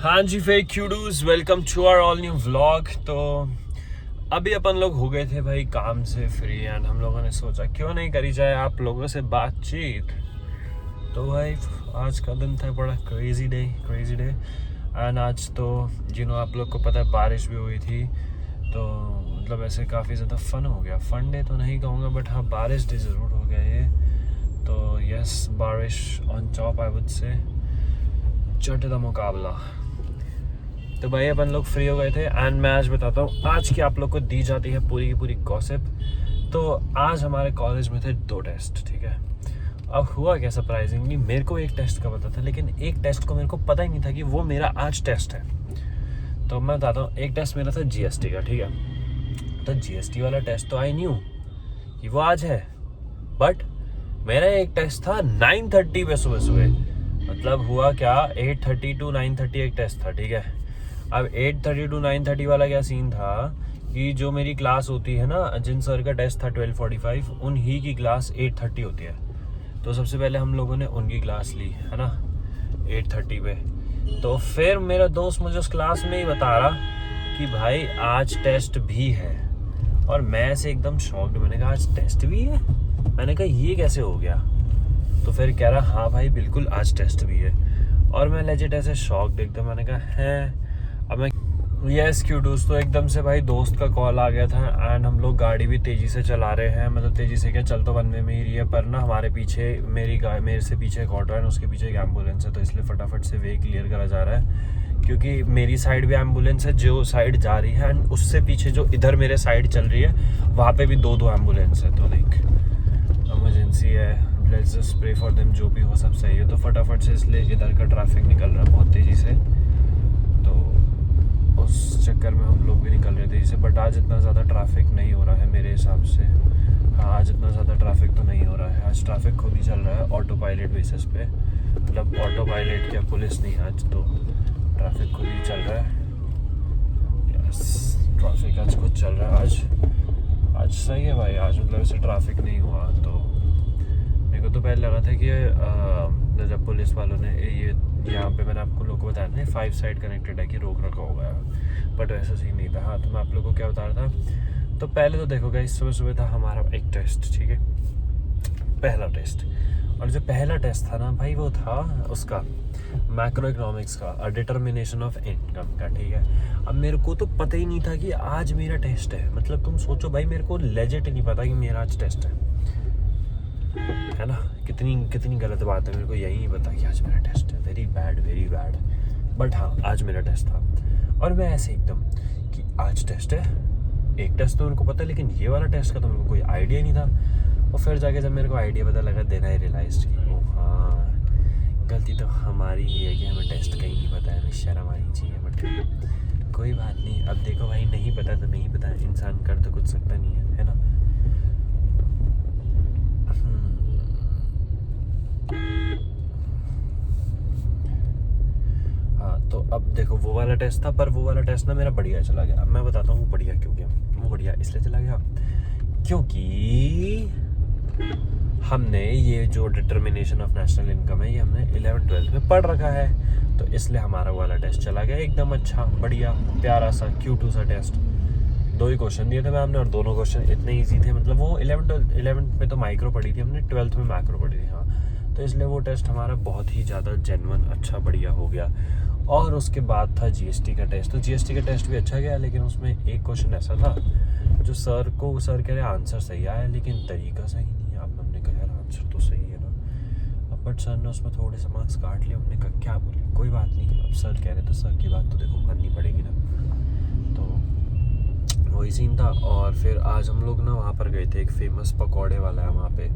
हाँ जी fake kudos, welcome to our all new vlog. तो अभी अपन लोग हो गए थे भाई काम से फ्री एंड हम लोगों ने सोचा क्यों नहीं करी जाए आप लोगों से बातचीत। तो भाई आज का दिन था बड़ा क्रेजी डे एंड आज तो आप लोग को पता है बारिश भी हुई थी, तो मतलब ऐसे काफ़ी ज़्यादा फन हो गया। फन डे तो नहीं कहूँगा बट हाँ बारिश डे ज़रूर हो गया ये। तो यस, बारिश on top I would say, चट द मुकाबला। तो भाई अपन लोग फ्री हो गए थे एंड मैं आज बताता हूँ आज की आप लोग को दी जाती है पूरी की पूरी गॉसिप। तो आज हमारे कॉलेज में थे 2 टेस्ट, ठीक है। अब हुआ क्या, सरप्राइजिंगली मेरे को एक टेस्ट का पता था, लेकिन एक टेस्ट को मेरे को पता ही नहीं था कि वो मेरा आज टेस्ट है। तो मैं बताता हूँ, एक टेस्ट मेरा था जीएसटी का, ठीक है। तो जीएसटी वाला टेस्ट तो आई न्यू कि वो आज है, बट मेरा एक टेस्ट था 9:30 पे सुबह। मतलब हुआ क्या, 8:30 to 9:30 एक टेस्ट था, ठीक है। अब 8:30 to 9:30 वाला क्या सीन था कि जो मेरी क्लास होती है ना, जिन सर का टेस्ट था 12:45, उन्हीं की क्लास 8:30 होती है। तो सबसे पहले हम लोगों ने उनकी क्लास ली है ना 8:30 पे। तो फिर मेरा दोस्त मुझे उस क्लास में ही बता रहा कि भाई आज टेस्ट भी है, और मैं ऐसे एकदम शॉक्ड। मैंने कहा आज टेस्ट भी है? मैंने कहा ये कैसे हो गया? तो फिर कह रहा हाँ भाई बिल्कुल आज टेस्ट भी है, और मैं लेजिट ऐसे शॉक्ड एकदम। मैंने कहा है। अब मैं यस क्यों दोस्तों, एकदम से भाई दोस्त का कॉल आ गया था एंड हम लोग गाड़ी भी तेज़ी से चला रहे हैं। मतलब तेज़ी से क्या, चल तो बनवे में ही रही है, पर ना हमारे पीछे मेरे से पीछे एक ऑटो है, उसके पीछे एक एम्बुलेंस है। तो इसलिए फटाफट से वे क्लियर करा जा रहा है, क्योंकि मेरी साइड भी एम्बुलेंस है जो साइड जा रही है, एंड उससे पीछे जो इधर मेरे साइड चल रही है वहाँ पे भी दो एम्बुलेंस है। तो लाइक इमरजेंसी है, let's just pray for them, जो भी हो सब सही है। तो फटाफट से इसलिए इधर का ट्रैफिक निकल रहा है बहुत तेज़ी से, तो उस चक्कर में हम लोग भी निकल रहे थे जिसे। बट आज इतना ज़्यादा ट्रैफिक नहीं हो रहा है मेरे हिसाब से। हाँ आज इतना ज़्यादा ट्रैफिक तो नहीं हो रहा है। आज ट्रैफिक खुद ही चल रहा है ऑटो पायलट बेसिस पे, मतलब ऑटो पायलट क्या, पुलिस नहीं, आज तो ट्रैफिक खुद ही चल रहा है। यस, ट्रैफिक आज खुद चल रहा है। आज सही है भाई, आज मतलब ऐसे ट्रैफिक नहीं हुआ। तो मेरे को तो पहले लगा था कि जब पुलिस वालों ने ये यहाँ पे, मैंने आपको लोगों को बताया था 5 साइड कनेक्टेड है कि रोक रखा होगा, बट वैसा सीन नहीं था। हाँ तो मैं आप लोगों को क्या बता रहा था, तो पहले तो देखो गाइस, सुबह था हमारा एक टेस्ट, ठीक है, पहला टेस्ट। और जो पहला टेस्ट था ना भाई, वो था उसका मैक्रो इकोनॉमिक्स का, डिटर्मिनेशन ऑफ इनकम का, ठीक है। अब मेरे को तो पता ही नहीं था कि आज मेरा टेस्ट है। मतलब तुम सोचो भाई, मेरे को लेजिट नहीं पता कि मेरा आज टेस्ट है ना। कितनी गलत बात है, मेरे को यही नहीं पता कि आज मेरा टेस्ट है। Very bad. बट हाँ आज मेरा टेस्ट था, और मैं ऐसे एकदम कि आज टेस्ट है। एक टेस्ट तो मेरे को पता है, लेकिन ये वाला टेस्ट का तो मेरे को कोई आइडिया नहीं था। और फिर जाके जब मेरे को आइडिया पता लगा, देन आई रियलाइज कि ओ हाँ, गलती तो हमारी ही है कि हमें टेस्ट कहीं नहीं पता है, हमें शर्म आनी चाहिए। बट कोई बात नहीं, अब देखो भाई, नहीं पता तो नहीं पता, इंसान कर तो कुछ सकता नहीं है ना। हाँ तो अब देखो, वो वाला टेस्ट था, पर वो वाला टेस्ट ना मेरा बढ़िया चला गया। अब मैं बताता हूँ वो बढ़िया क्यों गया। वो बढ़िया इसलिए चला गया क्योंकि हमने ये जो डिटर्मिनेशन ऑफ नेशनल इनकम है, ये हमने 11th-12th में पढ़ रखा है। तो इसलिए हमारा वाला टेस्ट चला गया एकदम अच्छा, बढ़िया, प्यारा सा, क्यूट सा टेस्ट। 2 ही क्वेश्चन दिए थे मैम ने, और दोनों क्वेश्चन इतने ईजी थे। मतलब वो 11th में तो माइक्रो पढ़ी थी हमने, 12th में मैक्रो पढ़ी थी। हाँ तो इसलिए वो टेस्ट हमारा बहुत ही ज़्यादा जेन्युइन अच्छा बढ़िया हो गया। और उसके बाद था जीएसटी का टेस्ट। तो जीएसटी का टेस्ट भी अच्छा गया, लेकिन उसमें एक क्वेश्चन ऐसा था जो सर कह रहे आंसर सही आया, लेकिन तरीका सही नहीं है। अब हमने कहा यार आंसर तो सही है ना, अब बट सर ने उसमें थोड़े से मार्क्स काट लिए। हमने कहा क्या बोले, कोई बात नहीं, अब सर कह रहे तो सर की बात तो देखो माननी पड़ेगी ना। तो वही सीन था। और फिर आज हम लोग ना वहाँ पर गए थे, एक फेमस पकौड़े वाला है वहाँ पे,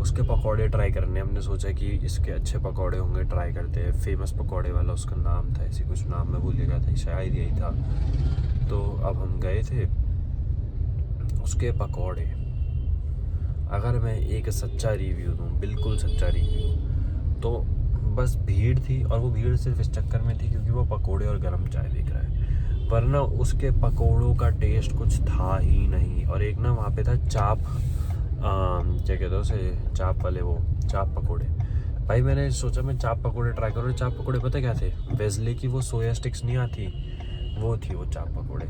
उसके पकौड़े ट्राई करने। हमने सोचा कि इसके अच्छे पकौड़े होंगे, ट्राई करते हैं। फेमस पकौड़े वाला उसका नाम था, ऐसी कुछ नाम मैं भूल गया था, शायद यही था। तो अब हम गए थे, उसके पकौड़े, अगर मैं एक सच्चा रिव्यू दूँ, बिल्कुल सच्चा रिव्यू, तो बस भीड़ थी। और वो भीड़ सिर्फ इस चक्कर में थी क्योंकि वो पकौड़े और गर्म चाय देख रहा है, वरना उसके पकौड़ों का टेस्ट कुछ था ही नहीं। और एक ना वहाँ पे था चाप, क्या कहते हैं उसे, चाप वाले, वो चाप पकौड़े। भाई मैंने सोचा मैं चाप पकौड़े ट्राई करूँ। चाप पकौड़े पता क्या थे, वेस्ले की वो सोया स्टिक्स नहीं आती, वो थी वो चाप पकौड़े।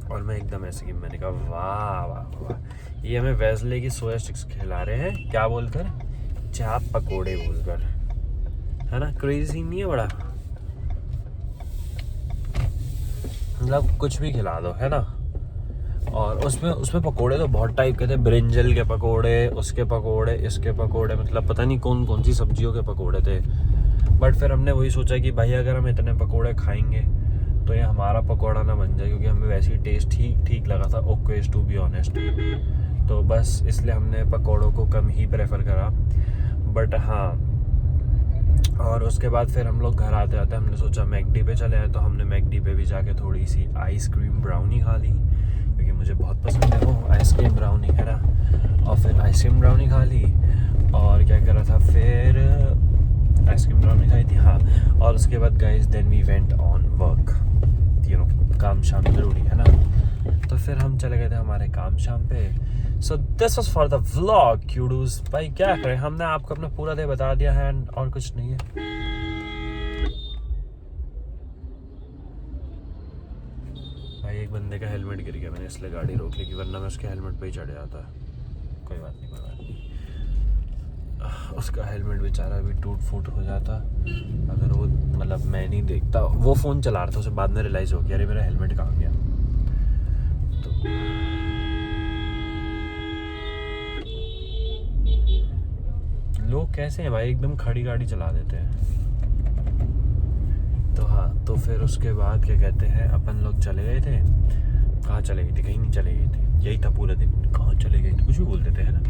और मैं एकदम ऐसे कि मैंने कहा वाह वाह वाह, ये हमें वेस्ले की सोया स्टिक्स खिला रहे हैं, क्या बोलकर, चाप पकौड़े बोलकर, है ना। क्रेजी सीन नहीं है बड़ा, मतलब कुछ भी खिला दो, है ना। और उसमें पकोड़े तो बहुत टाइप के थे, ब्रिंजल के पकोड़े, उसके पकोड़े, इसके पकोड़े, मतलब पता नहीं कौन कौन सी सब्जियों के पकोड़े थे। बट फिर हमने वही सोचा कि भाई अगर हम इतने पकोड़े खाएंगे तो ये हमारा पकोड़ा ना बन जाए, क्योंकि हमें वैसे ही टेस्ट ठीक लगा था, ओके टू बी ऑनेस्ट। तो बस इसलिए हमने पकोड़ों को कम ही प्रेफर करा। बट हाँ, और उसके बाद फिर हम लोग घर आते आते हमने सोचा मैकडी पे चले आए, तो हमने मैकडी पे भी जाके थोड़ी सी आइसक्रीम ब्राउनी खा ली, क्योंकि मुझे बहुत पसंद है वो आइसक्रीम ब्राउनी, है ना। और फिर आइसक्रीम ब्राउनी खा ली, और क्या करा था फिर, आइसक्रीम ब्राउनी खाई थी, हाँ। और उसके बाद guys then we went on work, you know, काम शाम ज़रूरी है ना। तो फिर हम चले गए थे हमारे काम शाम पे। So this was for the vlog kudos. भाई क्या करें, हमने आपको अपना पूरा डे बता दिया है, और कुछ नहीं है। भाई एक बंदे का हेलमेट गिर गया, मैंने इसलिए गाड़ी रोक ली, कि वरना मैं उसके हेलमेट पे ही चढ़ जाता। कोई बात नहीं, कोई बात नहीं। उसका हेलमेट बेचारा भी टूट फूट हो जाता अगर वो, मतलब मैं नहीं देखता। वो फ़ोन चला रहा था, उसे बाद में रियलाइज़ हो गया अरे मेरा हेलमेट कहाँ गया। तो लोग कैसे हैं भाई, एकदम खड़ी गाड़ी चला देते हैं। तो हाँ, तो फिर उसके बाद क्या कहते हैं, अपन लोग चले गए थे। कहाँ चले गए थे, कहीं नहीं चले गए थे, यही था पूरा दिन। कहाँ चले गए थे, कुछ भी बोल देते हैं ना।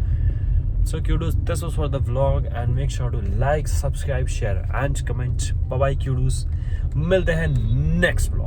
So Kudos, this was for the vlog and make sure to like, subscribe, share and comment. Bye bye Kudos, मिलते हैं next vlog।